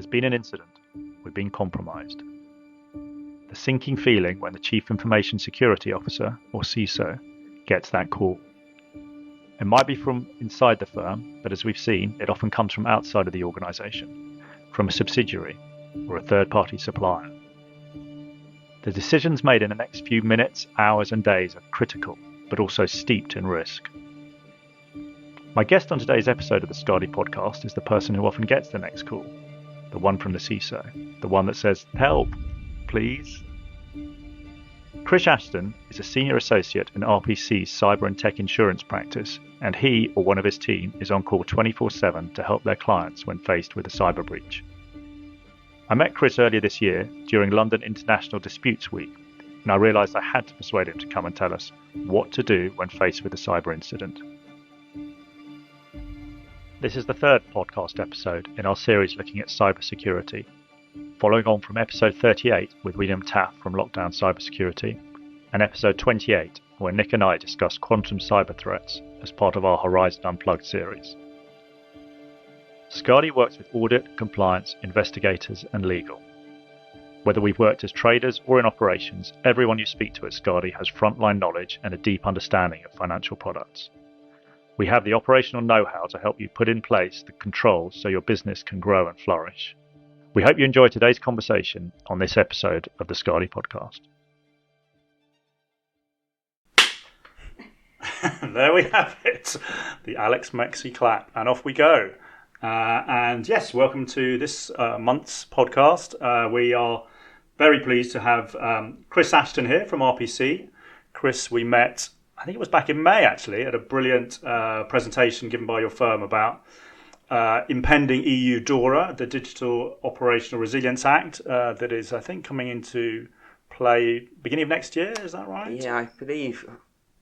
There's been an incident. We've been compromised. The sinking feeling when the Chief Information Security Officer, or CISO, gets that call. It might be from inside the firm, but as we've seen, it often comes from outside of the organisation, from a subsidiary or a third-party supplier. The decisions made in the next few minutes, hours and days are critical, but also steeped in risk. My guest on today's episode of the Skadi Podcast is the person who often gets the next call, the one from the CISO, the one that says, "Help, please." Chris Ashton is a senior associate in RPC's cyber and tech insurance practice, and he or one of his team is on call 24/7 to help their clients when faced with a cyber breach. I met Chris earlier this year during London International Disputes Week, and I realised I had to persuade him to come and tell us what to do when faced with a cyber incident. This is the third podcast episode in our series looking at cybersecurity, following on from episode 38 with William Taaffe from Lockdown Cybersecurity, and episode 28 where Nic and I discuss quantum cyber threats as part of our Horizon Unplugged series. Skadi works with audit, compliance, investigators and legal. Whether we've worked as traders or in operations, everyone you speak to at Skadi has frontline knowledge and a deep understanding of financial products. We have the operational know-how to help you put in place the controls so your business can grow and flourish. We hope you enjoy today's conversation on this episode of the Skadi Podcast. There we have it, the Alex Mexi clap, and off we go. And yes, welcome to this month's podcast. We are very pleased to have Chris Ashton here from RPC. Chris, we met, I think it was back in May actually, at a brilliant presentation given by your firm about impending EU DORA, the Digital Operational Resilience Act, that is, I think, coming into play beginning of next year. Is that right? Yeah, I believe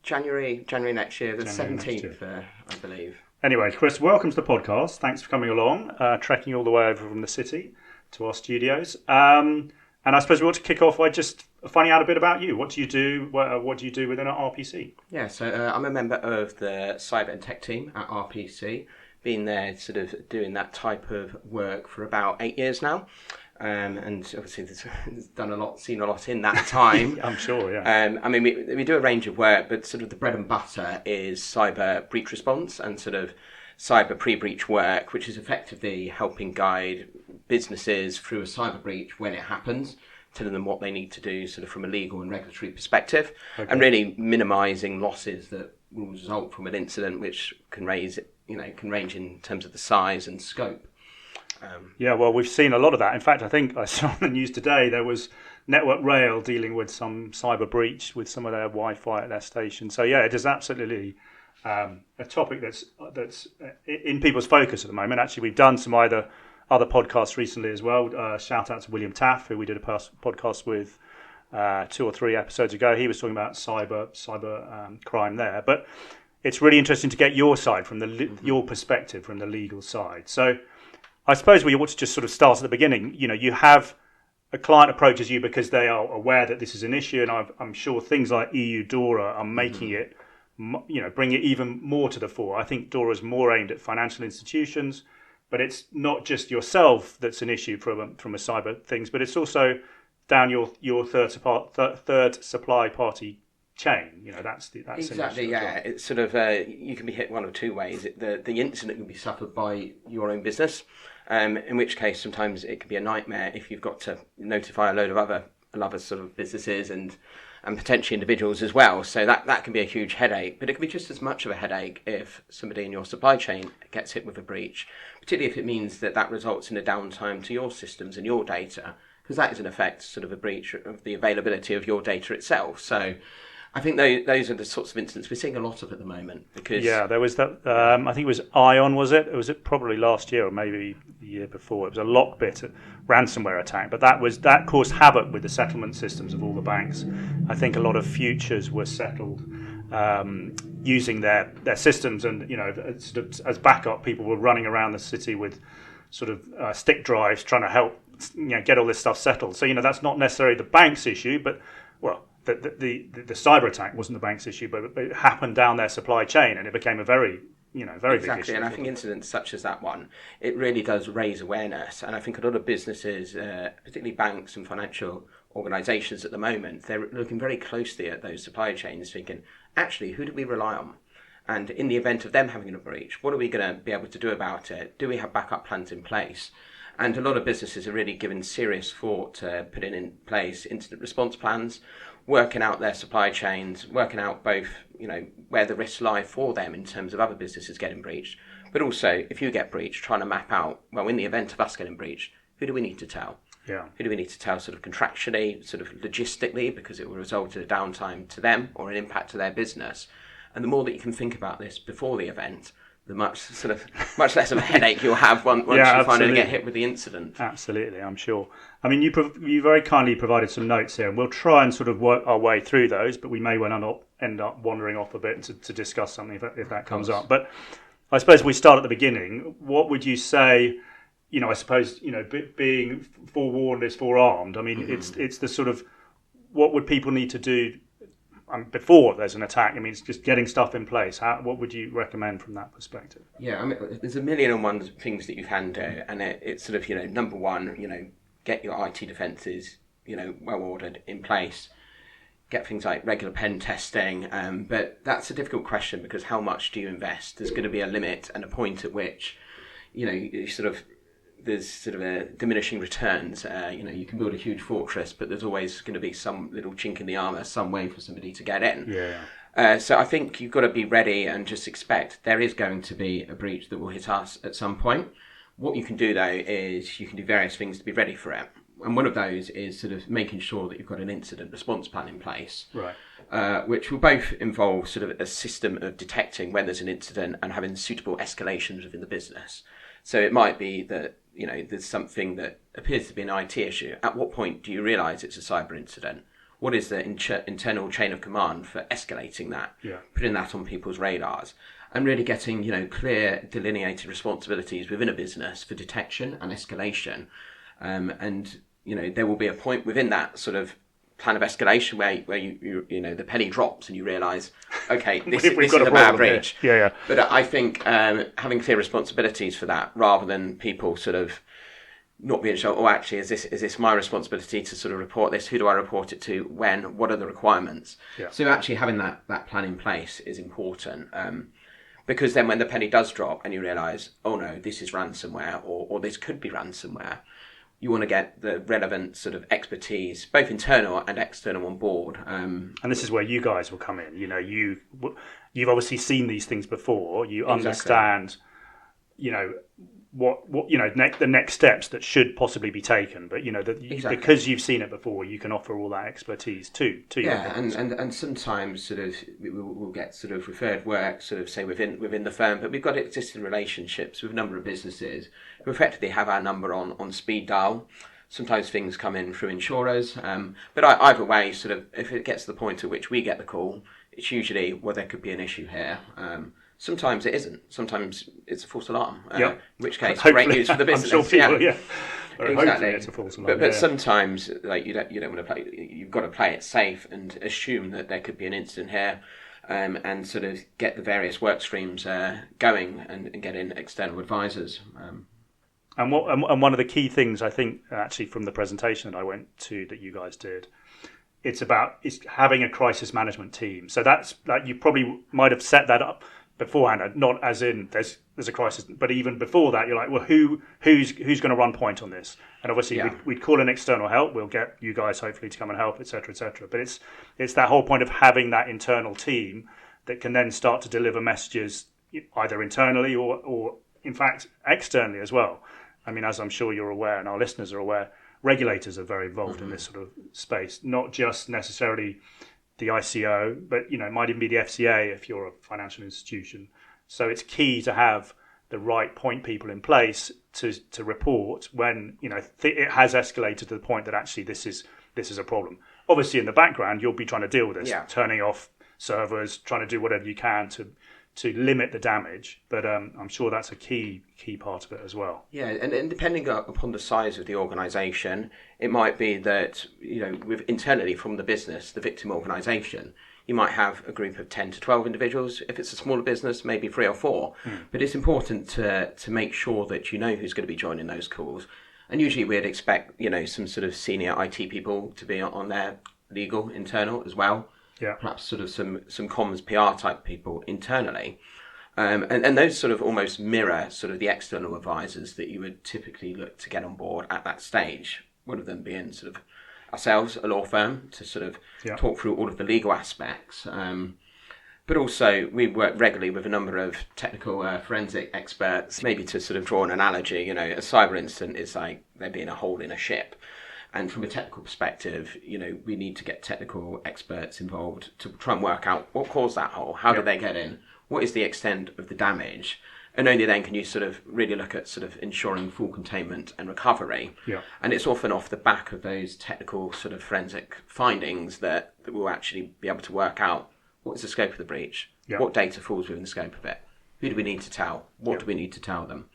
January next year, the 17th, I believe. Anyway, Chris, welcome to the podcast. Thanks for coming along, trekking all the way over from the city to our studios. And I suppose we want to kick off by just finding out a bit about you. What do you do? What do you do within RPC? Yeah, so I'm a member of the cyber and tech team at RPC. Been there sort of doing that type of work for about 8 years now. And obviously there's seen a lot in that time. I'm sure, yeah. I mean, we do a range of work, but sort of the bread and butter is cyber breach response and sort of cyber pre-breach work, which is effectively helping guide businesses through a cyber breach when it happens, telling them what they need to do sort of from a legal and regulatory perspective, and really minimising losses that will result from an incident, which can range in terms of the size and scope. Yeah, well, we've seen a lot of that. In fact, I think I saw on the news today there was Network Rail dealing with some cyber breach with some of their Wi-Fi at their station. So yeah, it is absolutely a topic that's in people's focus at the moment. Actually, we've done some other podcasts recently as well. Shout out to William Taaffe, who we did a podcast with 2 or 3 episodes ago. He was talking about cyber crime there. But it's really interesting to get your side from your perspective from the legal side. So I suppose we ought to just sort of start at the beginning. You know, you have a client approaches you because they are aware that this is an issue, and I'm sure things like EU DORA are making it, bring it even more to the fore. I think DORA is more aimed at financial institutions, but it's not just yourself that's an issue from a cyber things, but it's also down your third supply party chain. You know, that's exactly, yeah. Well. It's sort of you can be hit one of two ways. The incident can be suffered by your own business, in which case sometimes it can be a nightmare if you've got to notify a load of other sort of businesses and potentially individuals as well. So that can be a huge headache, but it can be just as much of a headache if somebody in your supply chain gets hit with a breach, particularly if it means that results in a downtime to your systems and your data, because that is in effect sort of a breach of the availability of your data itself. So I think those are the sorts of incidents we're seeing a lot of at the moment. Because there was that. I think it was Ion. Was it? Was it probably last year or maybe the year before? It was a Lockbit ransomware attack, but that caused havoc with the settlement systems of all the banks. I think a lot of futures were settled using their systems, and sort of as backup, people were running around the city with sort of stick drives trying to help get all this stuff settled. So that's not necessarily the bank's issue, but the cyber attack wasn't the bank's issue, but it happened down their supply chain, and it became a very very exactly. big issue. And I think incidents such as that one, it really does raise awareness. And I think a lot of businesses, particularly banks and financial organisations at the moment, they're looking very closely at those supply chains, thinking, actually, who do we rely on? And in the event of them having a breach, what are we going to be able to do about it? Do we have backup plans in place? And a lot of businesses are really given serious thought to putting in place incident response plans, working out their supply chains, working out both, where the risks lie for them in terms of other businesses getting breached, but also if you get breached, trying to map out, well, in the event of us getting breached, who do we need to tell? Yeah. Who do we need to tell sort of contractually, sort of logistically, because it will result in a downtime to them or an impact to their business. And the more that you can think about this before the event, the much less of a headache you'll have once you finally get hit with the incident. Absolutely, I'm sure. I mean, you very kindly provided some notes here, and we'll try and sort of work our way through those, but we may well not end up wandering off a bit to discuss something if that comes up. But I suppose we start at the beginning. What would you say? I suppose being forewarned is forearmed. I mean, it's the sort of what would people need to do before there's an attack? I mean, it's just getting stuff in place. What would you recommend from that perspective? Yeah, I mean, there's a million and one things that you can do, and it's sort of, number one, get your IT defences, well ordered in place. Get things like regular pen testing, but that's a difficult question because how much do you invest? There's going to be a limit and a point at which, there's sort of a diminishing returns. You can build a huge fortress, but there's always going to be some little chink in the armour, some way for somebody to get in. Yeah. So I think you've got to be ready and just expect there is going to be a breach that will hit us at some point. What you can do, though, is you can do various things to be ready for it. And one of those is sort of making sure that you've got an incident response plan in place. Right. Which will both involve sort of a system of detecting when there's an incident and having suitable escalations within the business. So it might be that, there's something that appears to be an IT issue. At what point do you realise it's a cyber incident? What is the internal chain of command for escalating that? Yeah. Putting that on people's radars and really getting, clear delineated responsibilities within a business for detection and escalation. And there will be a point within that sort of plan of escalation where you the penny drops and you realise, okay, this is a bad breach. Yeah. But I think having clear responsibilities for that, rather than people sort of not being sure, actually, is this my responsibility to sort of report this? Who do I report it to? When? What are the requirements? Yeah. So actually having that plan in place is important. Because then when the penny does drop and you realise, oh no, this is ransomware or this could be ransomware, you want to get the relevant sort of expertise, both internal and external, on board. And this is where you guys will come in. You've obviously seen these things before. You understand, what the next steps that should possibly be taken. But because you've seen it before, you can offer all that expertise to yeah, and sometimes sort of we'll get sort of referred work, sort of say within the firm, but we've got existing relationships with a number of businesses who effectively have our number on speed dial. Sometimes things come in through insurers, but either way, sort of if it gets to the point at which we get the call, it's usually, well, there could be an issue here. Sometimes it isn't. Sometimes it's a false alarm. In which case, great news for the business. I'm sure people, exactly. It's a false alarm. But sometimes, like you don't want to play. You've got to play it safe and assume that there could be an incident here, and sort of get the various work streams going and get in external advisors. And one of the key things I think actually from the presentation that I went to that you guys did, it's having a crisis management team. So that's like you probably might have set that up beforehand, not as in there's a crisis, but even before that, you're like, well, who's going to run point on this? And obviously, we'd call in external help. We'll get you guys hopefully to come and help, etc., etc. But it's that whole point of having that internal team that can then start to deliver messages either internally or in fact externally as well. I mean, as I'm sure you're aware, and our listeners are aware, regulators are very involved in this sort of space, not just necessarily the ICO, but it might even be the FCA if you're a financial institution. So it's key to have the right point people in place to report when it has escalated to the point that actually this is a problem. Obviously, in the background, you'll be trying to deal with this, turning off servers, trying to do whatever you can to limit the damage. But I'm sure that's a key part of it as well. Yeah, and depending upon the size of the organisation, it might be that, internally from the business, the victim organisation, you might have a group of 10 to 12 individuals. If it's a smaller business, maybe 3 or 4. But it's important to make sure that you know who's going to be joining those calls. And usually we'd expect, some sort of senior IT people to be on their legal internal as well. Yeah. Perhaps sort of some comms PR type people internally. And those sort of almost mirror sort of the external advisors that you would typically look to get on board at that stage. One of them being sort of ourselves, a law firm, to sort of talk through all of the legal aspects. But also we work regularly with a number of technical forensic experts, maybe to sort of draw an analogy, a cyber incident is like there being a hole in a ship. And from a technical perspective, we need to get technical experts involved to try and work out what caused that hole, how did they get in, what is the extent of the damage, and only then can you sort of really look at sort of ensuring full containment and recovery. Yeah. And it's often off the back of those technical sort of forensic findings that we'll actually be able to work out what is the scope of the breach, what data falls within the scope of it, who do we need to tell, what do we need to tell them.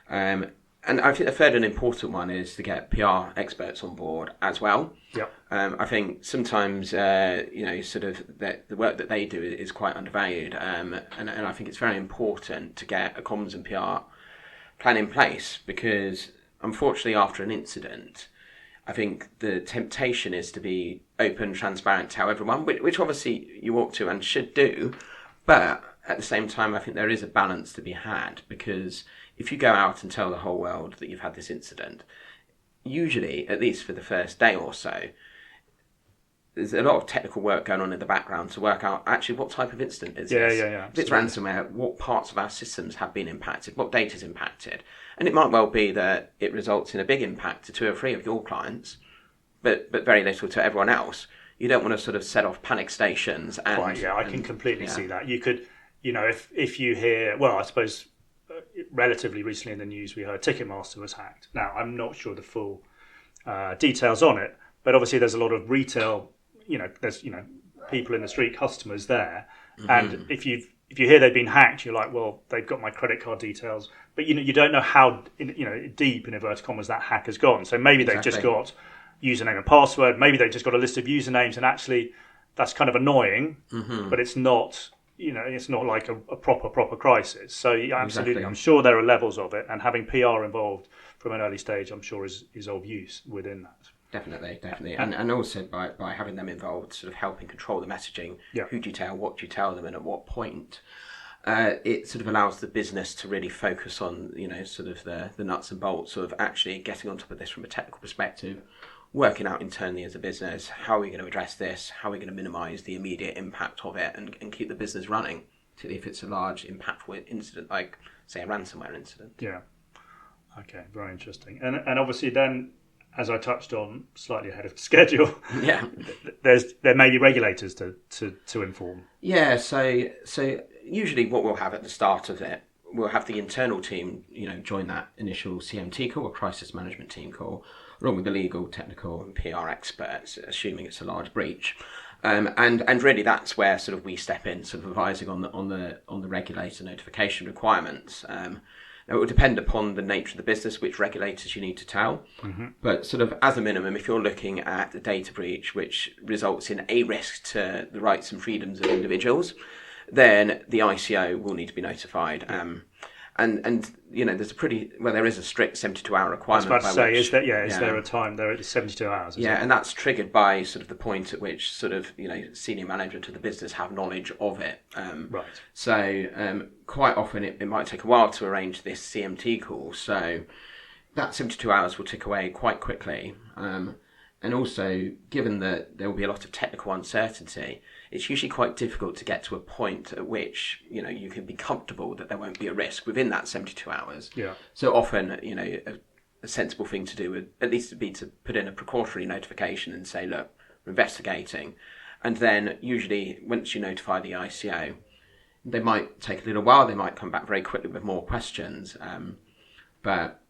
And I think the third and important one is to get PR experts on board as well. Yeah. I think sometimes, sort of the work that they do is quite undervalued. And I think it's very important to get a comms and PR plan in place because, unfortunately, after an incident, I think the temptation is to be open, transparent, tell everyone, which obviously you ought to and should do. But at the same time, I think there is a balance to be had because if you go out and tell the whole world that you've had this incident, usually, at least for the first day or so, there's a lot of technical work going on in the background to work out actually what type of incident is this. Yeah. If it's ransomware, what parts of our systems have been impacted, what data is impacted. And it might well be that it results in a big impact to 2 or 3 of your clients, but very little to everyone else. You don't want to sort of set off panic stations. And, right, I can completely see that. You could, if you hear, well, I suppose relatively recently in the news we heard Ticketmaster was hacked. Now, I'm not sure the full details on it, but obviously there's a lot of retail, there's, people in the street, customers there. Mm-hmm. And if you hear they've been hacked, you're like, well, they've got my credit card details. But, you don't know how, deep, in inverted commas, that hack has gone. So maybe they've just got username and password. Maybe they've just got a list of usernames, and actually that's kind of annoying, but it's not... it's not like a proper crisis. So absolutely, exactly. I'm sure there are levels of it, and having PR involved from an early stage, I'm sure is of use within that. Definitely. And also by having them involved, sort of helping control the messaging, who do you tell, what do you tell them, and at what point, it sort of allows the business to really focus on, sort of the nuts and bolts of actually getting on top of this from a technical perspective, working out internally as a business, how are we going to address this, how are we going to minimise the immediate impact of it and keep the business running, particularly if it's a large, impactful incident like, say, a ransomware incident. Yeah. Okay, very interesting. And obviously then, as I touched on, slightly ahead of schedule, there may be regulators to inform. Yeah, so usually what we'll have at the start of it, we'll have the internal team, join that initial CMT call, or crisis management team call, along with the legal, technical, and PR experts, assuming it's a large breach, and really that's where sort of we step in, sort of advising on the regulator notification requirements. Now it will depend upon the nature of the business, which regulators you need to tell, but sort of as a minimum, if you're looking at a data breach which results in a risk to the rights and freedoms of individuals, then the ICO will need to be notified. And there's there is a strict 72-hour requirement. I was about to say, is there a time? There is 72 hours. And that's triggered by sort of the point at which sort of senior management of the business have knowledge of it. Right. So quite often it might take a while to arrange this CMT call. So that 72 hours will tick away quite quickly. And also, given that there will be a lot of technical uncertainty, it's usually quite difficult to get to a point at which, you can be comfortable that there won't be a risk within that 72 hours. Yeah. So often, a sensible thing to do would at least be to put in a precautionary notification and say, look, we're investigating. And then usually, once you notify the ICO, they might take a little while. They might come back very quickly with more questions. But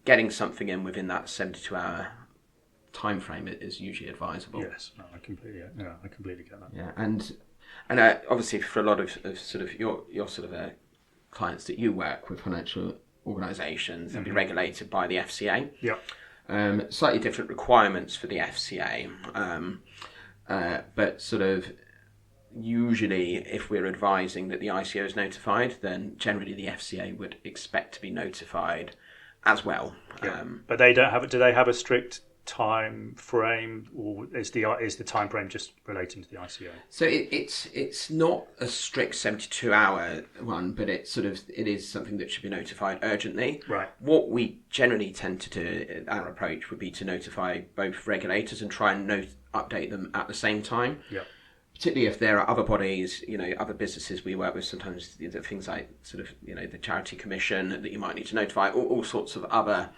getting something in within that 72-hour time frame is usually advisable. Yes, no, I completely get that. Yeah, and obviously for a lot of sort of your sort of clients that you work with, financial organisations, they'll be regulated by the FCA. Yeah. Slightly different requirements for the FCA, but sort of usually, if we're advising that the ICO is notified, then generally the FCA would expect to be notified as well. Yeah. But they don't have. Do they have a strict time frame, or is the time frame just relating to the ICO? So it's not a strict 72-hour one, but it is something that should be notified urgently. Right. What we generally tend to do, our approach would be to notify both regulators and try and update them at the same time. Yeah. Particularly if there are other bodies, other businesses we work with, sometimes things like the Charity Commission that you might need to notify, all sorts of other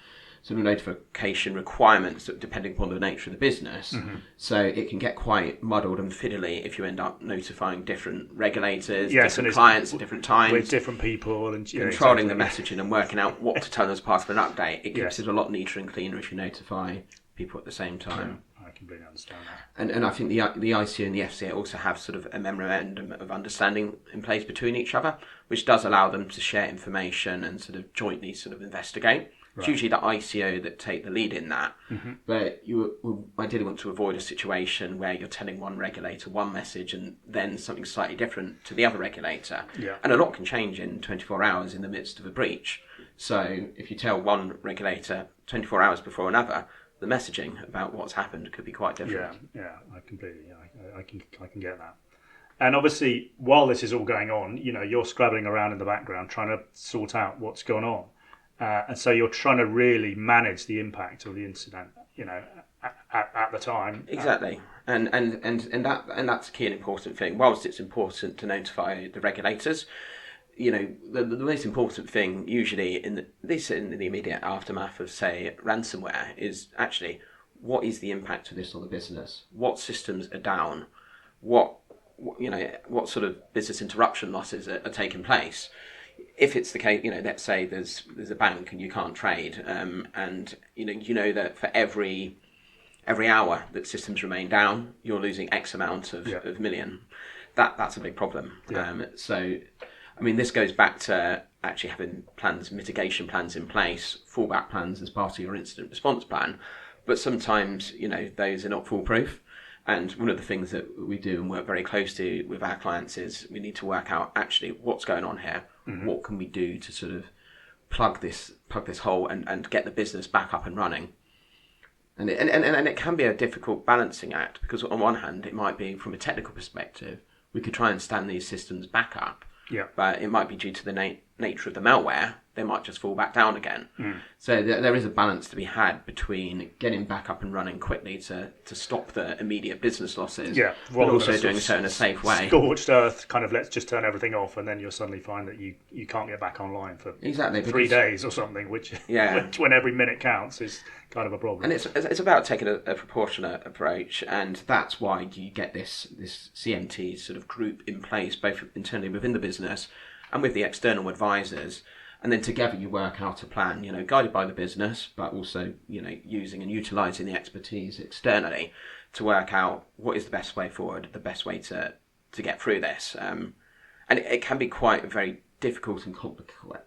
sort of notification requirements depending upon the nature of the business. Mm-hmm. So it can get quite muddled and fiddly if you end up notifying different regulators, yes, different clients at different times. With different people. And controlling the messaging and working out what to tell them as part of an update. It keeps Yes. it a lot neater and cleaner if you notify people at the same time. Yeah, I completely understand that. And I think the ICO and the FCA also have sort of a memorandum of understanding in place between each other, which does allow them to share information and sort of jointly sort of investigate. It's usually the ICO that take the lead in that, but you ideally want to avoid a situation where you're telling one regulator one message and then something slightly different to the other regulator. Yeah. And a lot can change in 24 hours in the midst of a breach. So if you tell one regulator 24 hours before another, the messaging about what's happened could be quite different. Yeah, I completely, I can get that. And obviously, while this is all going on, you're scrabbling around in the background trying to sort out what's going on. And so you're trying to really manage the impact of the incident, at the time. Exactly, and that's a key and important thing. Whilst it's important to notify the regulators, the most important thing usually in the immediate aftermath of, say, ransomware is actually what is the impact of this on the business? What systems are down? What sort of business interruption losses are taking place? If it's the case, let's say there's a bank and you can't trade, and that for every hour that systems remain down, you're losing X amount of million. That's a big problem. Yeah. So, I mean, this goes back to actually having mitigation plans in place, fallback plans as part of your incident response plan. But sometimes, those are not foolproof. And one of the things that we do and work very closely with our clients is we need to work out actually what's going on here. Mm-hmm. What can we do to sort of plug this hole and get the business back up and running? And it can be a difficult balancing act, because on one hand, it might be from a technical perspective, we could try and stand these systems back up. Yeah. But it might be due to the nature of the malware, they might just fall back down again. So there is a balance to be had between getting back up and running quickly to stop the immediate business losses, but also doing so in a safe way. Scorched earth, kind of let's just turn everything off, and then you'll suddenly find that you can't get back online for 3 days or something, which when every minute counts is kind of a problem. And it's about taking a proportionate approach, and that's why you get this CMT sort of group in place, both internally within the business and with the external advisors. And then together you work out a plan, guided by the business, but also, using and utilising the expertise externally to work out what is the best way forward, the best way to get through this. And it can be quite a very difficult and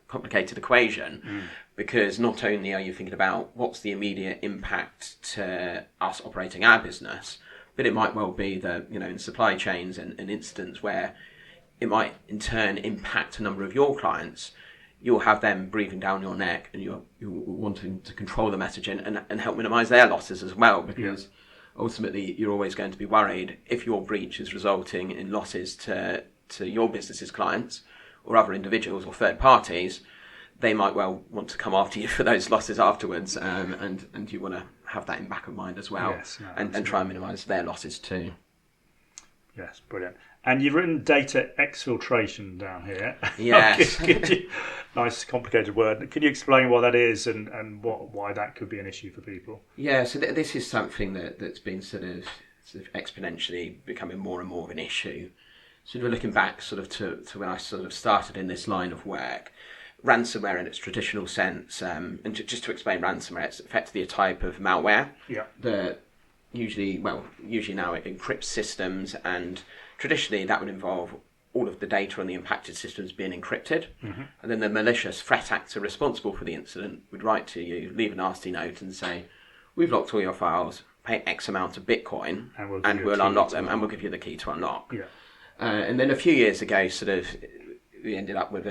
complicated equation, because not only are you thinking about what's the immediate impact to us operating our business, but it might well be that, in supply chains and incidents where it might in turn impact a number of your clients. You'll have them breathing down your neck, and you're wanting to control the messaging and help minimise their losses as well, because ultimately you're always going to be worried if your breach is resulting in losses to your business's clients or other individuals or third parties. They might well want to come after you for those losses afterwards, and you want to have that in back of mind as well, and try and minimise their losses too. Yes, brilliant. And you've written data exfiltration down here. Yes. Nice, complicated word. Can you explain what that is and why that could be an issue for people? Yeah, so this is something that's been sort of exponentially becoming more and more of an issue. So we're looking back to when I sort of started in this line of work. Ransomware in its traditional sense, and just to explain ransomware, it's effectively a type of malware that usually now it encrypts systems, and traditionally that would involve all of the data on the impacted systems being encrypted, and then the malicious threat actor responsible for the incident would write to you, leave a nasty note and say, we've locked all your files, pay X amount of Bitcoin, and we'll unlock them, and we'll give you the key to unlock. And then a few years ago, we ended up with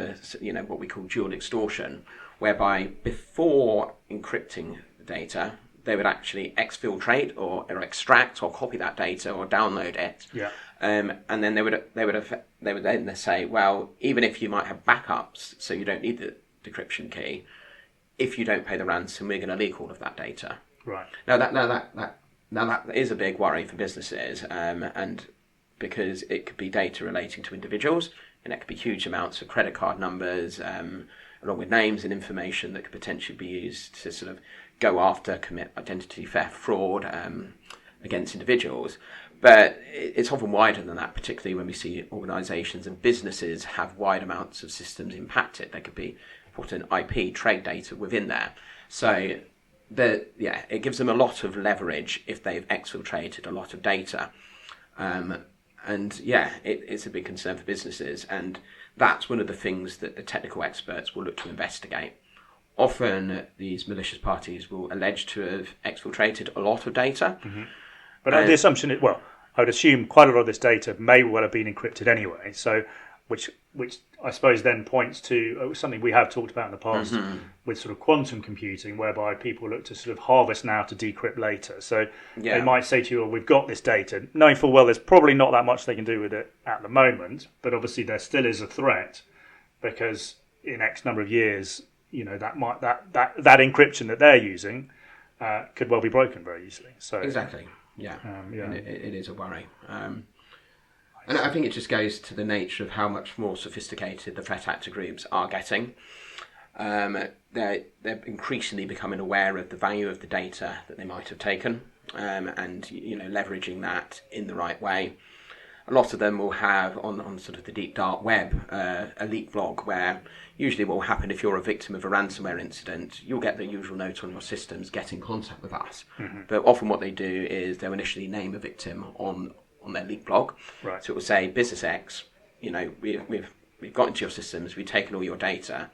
what we call dual extortion, whereby before encrypting the data, they would actually exfiltrate or extract or copy that data or download it. Yeah. And then they would then say, well, even if you might have backups, so you don't need the decryption key, if you don't pay the ransom, we're going to leak all of that data. Right. Now that is a big worry for businesses, and because it could be data relating to individuals, and it could be huge amounts of credit card numbers, along with names and information that could potentially be used to sort of go after, commit identity theft, fraud against individuals. But it's often wider than that, particularly when we see organisations and businesses have wide amounts of systems impacted. There could be important IP, trade data within there. So it gives them a lot of leverage if they've exfiltrated a lot of data. It's a big concern for businesses, and that's one of the things that the technical experts will look to investigate. Often these malicious parties will allege to have exfiltrated a lot of data. Mm-hmm. But the assumption is, I would assume quite a lot of this data may well have been encrypted anyway, so which I suppose then points to something we have talked about in the past with sort of quantum computing, whereby people look to sort of harvest now to decrypt later. So they might say to you, we've got this data, knowing full well there's probably not that much they can do with it at the moment, but obviously there still is a threat, because in X number of years, that encryption that they're using could well be broken very easily. So exactly. Yeah. It is a worry. And I think it just goes to the nature of how much more sophisticated the threat actor groups are getting. They're increasingly becoming aware of the value of the data that they might have taken, and leveraging that in the right way. A lot of them will have on sort of the deep dark web a leak log, where usually what will happen if you're a victim of a ransomware incident, you'll get the usual note on your systems, get in contact with us. Mm-hmm. But often what they do is they'll initially name a victim on their leak blog. Right. So it will say, Business X, we've got into your systems, we've taken all your data,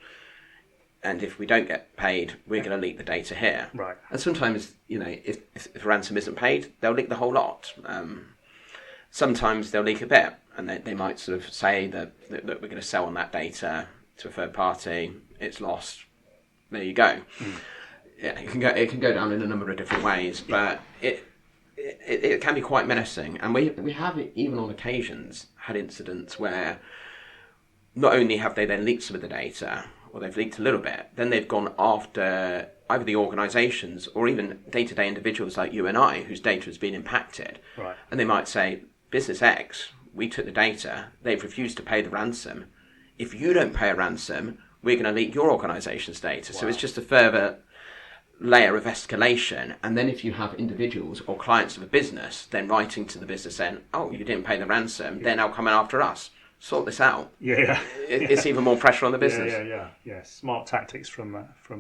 and if we don't get paid, we're going to leak the data here. Right. And sometimes, if ransom isn't paid, they'll leak the whole lot. Sometimes they'll leak a bit, and they might sort of say that we're going to sell on that data to a third party. It's lost. There you go. Mm. Yeah, it can go down in a number of different ways, but it can be quite menacing. And we have even on occasions had incidents where not only have they then leaked some of the data, or they've leaked a little bit, then they've gone after either the organisations or even day-to-day individuals like you and I, whose data has been impacted. Right. And they might say, Business X, we took the data, they've refused to pay the ransom. If you don't pay a ransom, we're going to leak your organisation's data. Wow. So it's just a further layer of escalation. And then if you have individuals or clients of a business then writing to the business saying, oh, you didn't pay the ransom, they're now coming after us. Sort this out. Yeah. It's even more pressure on the business. Yeah. Smart tactics from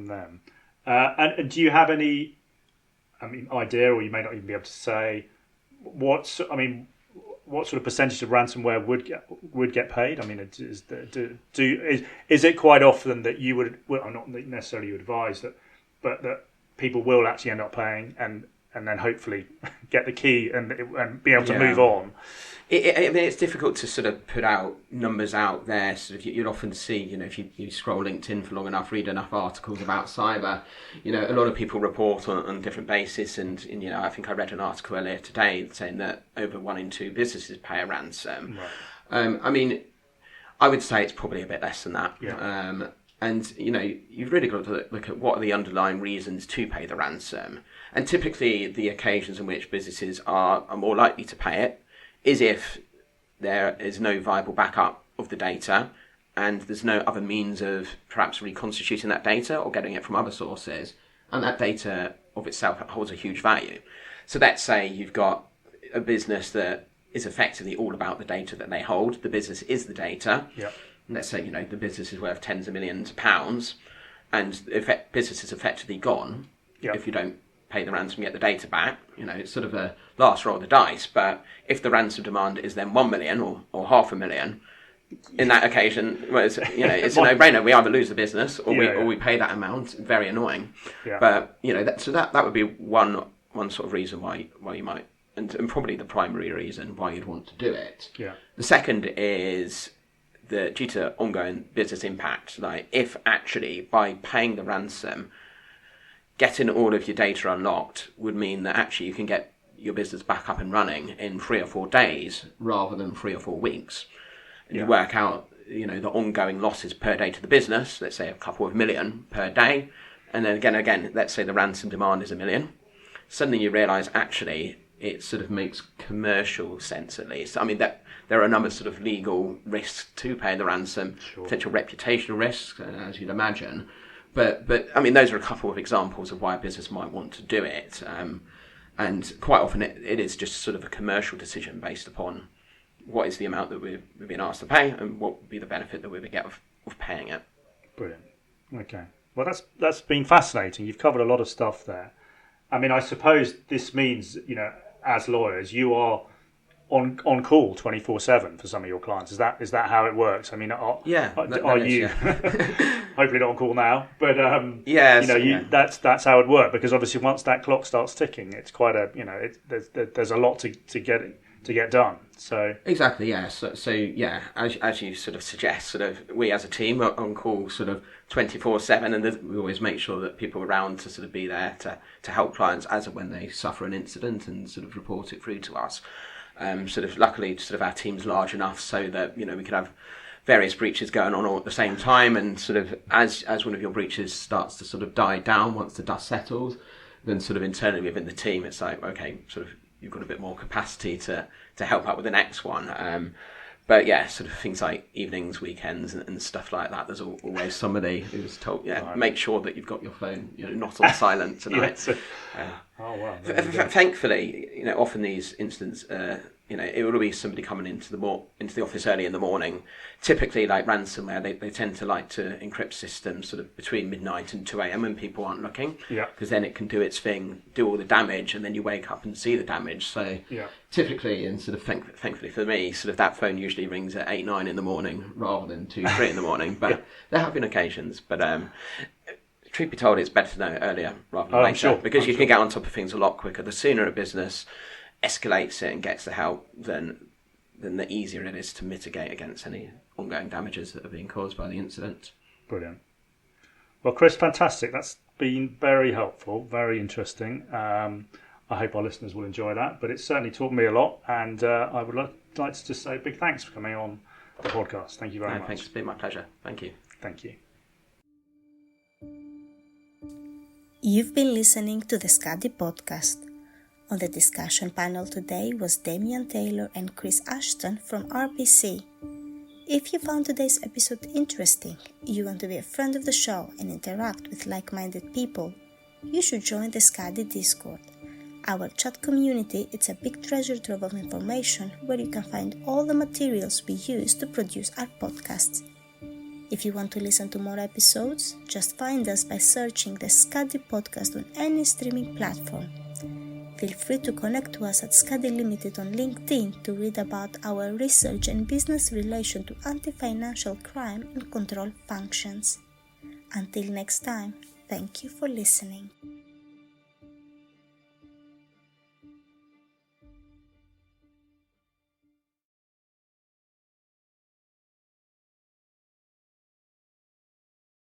them. And do you have any, idea, or you may not even be able to say, what sort of percentage of ransomware would get paid? I mean, is it quite often that you would, not necessarily you advise that, but that people will actually end up paying and then hopefully get the key and be able to move on? It's difficult to sort of put out numbers out there. Sort of, you'll often see, if you scroll LinkedIn for long enough, read enough articles about cyber, a lot of people report on different bases. And I think I read an article earlier today saying that over 1 in 2 businesses pay a ransom. Right. I would say it's probably a bit less than that. Yeah. And you've really got to look at what are the underlying reasons to pay the ransom. And typically, the occasions in which businesses are more likely to pay it is if there is no viable backup of the data and there's no other means of perhaps reconstituting that data or getting it from other sources, and that data of itself holds a huge value. So let's say you've got a business that is effectively all about the data that they hold. The business is the data. Yep. Let's say the business is worth tens of millions of pounds, and the business is effectively gone. Yep. If you don't pay the ransom, get the data back. It's sort of a last roll of the dice. But if the ransom demand is then 1 million or 500,000, in that occasion, it's a no-brainer. We either lose the business or we pay that amount. Very annoying. Yeah. But that would be one sort of reason why you might and probably the primary reason why you'd want to do it. Yeah. The second is that due to ongoing business impact, like if actually by paying the ransom, getting all of your data unlocked would mean that actually you can get your business back up and running in 3 or 4 days rather than 3 or 4 weeks. And you work out, the ongoing losses per day to the business, let's say a couple of million per day. And then again, let's say the ransom demand is $1 million. Suddenly you realise actually it sort of makes commercial sense, at least. I mean, that there are a number of sort of legal risks to paying the ransom, potential reputational risks, as you'd imagine. But I mean, those are a couple of examples of why a business might want to do it. And quite often it is just sort of a commercial decision based upon what is the amount that we've been asked to pay and what would be the benefit that we would get of paying it. Brilliant. Okay. Well, that's been fascinating. You've covered a lot of stuff there. I mean, I suppose this means, as lawyers, you are on call 24/7 for some of your clients. Is that how it works? I mean, are you hopefully not on call now, but that's how it works, because obviously once that clock starts ticking, it's quite a there's a lot to get done. So exactly, yeah. So yeah, as you sort of suggest, sort of we as a team are on call sort of 24/7, and we always make sure that people are around to sort of be there to help clients as and when they suffer an incident and sort of report it through to us. Luckily, our team's large enough so that we could have various breaches going on all at the same time, and sort of as one of your breaches starts to sort of die down once the dust settles, then sort of internally within the team, it's like, okay, sort of you've got a bit more capacity to help out with the next one. But yeah, sort of things like evenings, weekends, and stuff like that. There's always somebody who's told, make sure that you've got your phone, not on silent tonight. Oh wow! Thankfully, often these incidents, it will be somebody coming into the office early in the morning. Typically, like ransomware, they tend to like to encrypt systems sort of between midnight and 2 a.m. when people aren't looking. Yeah. Because then it can do its thing, do all the damage, and then you wake up and see the damage. So typically, and sort of thankfully for me, sort of that phone usually rings at 8, 9 in the morning rather than 2, 3 in the morning. But there have been occasions. But truth be told, it's better to know earlier rather than later, because you can get on top of things a lot quicker. The sooner a business escalates it and gets the help, then the easier it is to mitigate against any ongoing damages that are being caused by the incident. Brilliant. Well, Chris, fantastic. That's been very helpful, very interesting. I hope our listeners will enjoy that, but it certainly taught me a lot, and I would like to just say a big thanks for coming on the podcast. Thank you very much. Thanks, it's been my pleasure. Thank you. Thank you. You've been listening to the Skadi Podcast. On the discussion panel today was Damian Taylor and Chris Ashton from RPC. If you found today's episode interesting, you want to be a friend of the show and interact with like-minded people, you should join the Skadi Discord. Our chat community is a big treasure trove of information where you can find all the materials we use to produce our podcasts. If you want to listen to more episodes, just find us by searching the Skadi Podcast on any streaming platform. Feel free to connect to us at Skadi Limited on LinkedIn to read about our research and business relation to anti-financial crime and control functions. Until next time, thank you for listening.